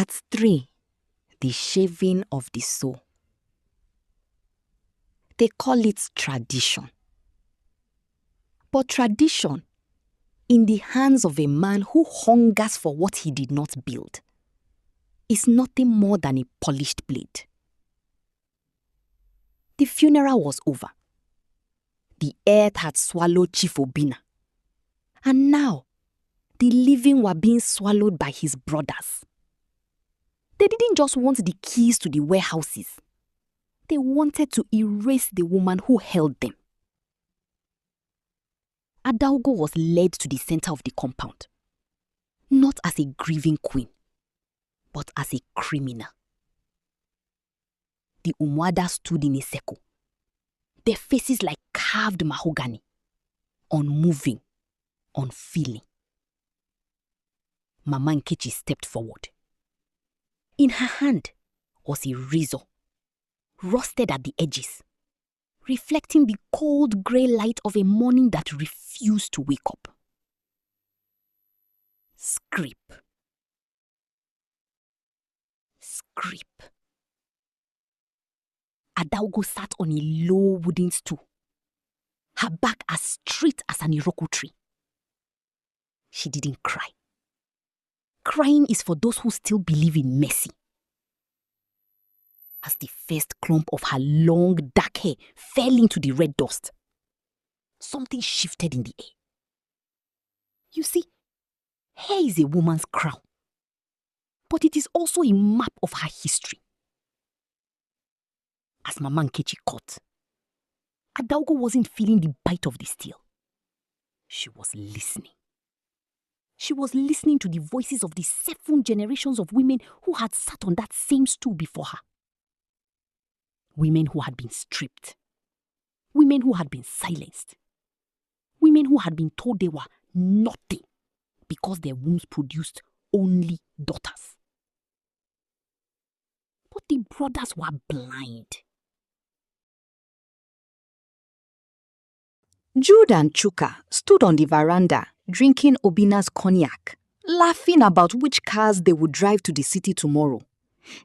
Part 3. The Shaving of the Soul. They call it tradition. But tradition, in the hands of a man who hungers for what he did not build, is nothing more than a polished blade. The funeral was over. The earth had swallowed Chief Obinna. And now, the living were being swallowed by his brothers. They didn't just want the keys to the warehouses. They wanted to erase the woman who held them. Adaugo was led to the center of the compound, not as a grieving queen, but as a criminal. The Umuada stood in a circle, their faces like carved mahogany, unmoving, unfeeling. Mama Nkechi stepped forward. In her hand was a razor, rusted at the edges, reflecting the cold grey light of a morning that refused to wake up. Scrape. Scrape. Adaugo sat on a low wooden stool, her back as straight as an Iroko tree. She didn't cry. Crying is for those who still believe in mercy. As the first clump of her long, dark hair fell into the red dust, something shifted in the air. You see, hair is a woman's crown, but it is also a map of her history. As Mama Nkechi caught, Adaugo wasn't feeling the bite of the steel. She was listening. She was listening to the voices of the 7 generations of women who had sat on that same stool before her. Women who had been stripped. Women who had been silenced. Women who had been told they were nothing because their wombs produced only daughters. But the brothers were blind. Jude and Chuka stood on the veranda drinking Obinna's cognac, laughing about which cars they would drive to the city tomorrow.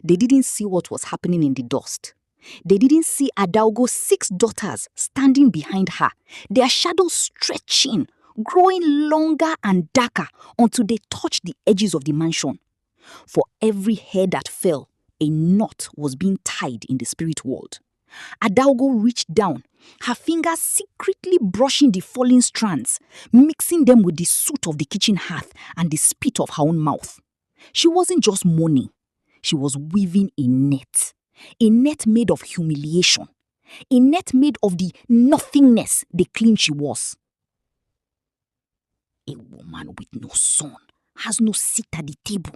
They didn't see what was happening in the dust. They didn't see Adaugo's 6 daughters standing behind her, their shadows stretching, growing longer and darker until they touched the edges of the mansion. For every hair that fell, a knot was being tied in the spirit world. Adaugo reached down, her fingers secretly brushing the falling strands, mixing them with the soot of the kitchen hearth and the spit of her own mouth. She wasn't just mourning. She was weaving a net made of humiliation, a net made of the nothingness they claimed she was. A woman with no son has no seat at the table,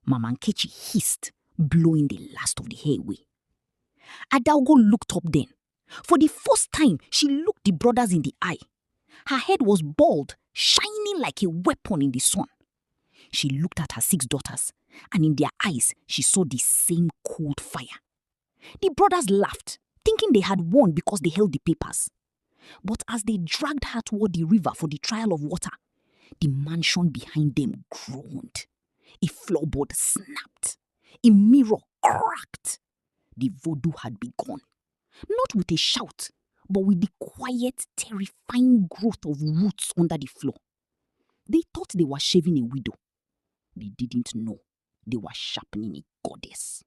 Mama Nkechi hissed, blowing the last of the hair away. Adaugo looked up then. For the first time, she looked the brothers in the eye. Her head was bald, shining like a weapon in the sun. She looked at her 6 daughters, and in their eyes, she saw the same cold fire. The brothers laughed, thinking they had won because they held the papers. But as they dragged her toward the river for the trial of water, the mansion behind them groaned. A floorboard snapped. A mirror cracked. The voodoo had begun. Not with a shout, but with the quiet, terrifying growth of roots under the floor. They thought they were shaving a widow. They didn't know they were sharpening a goddess.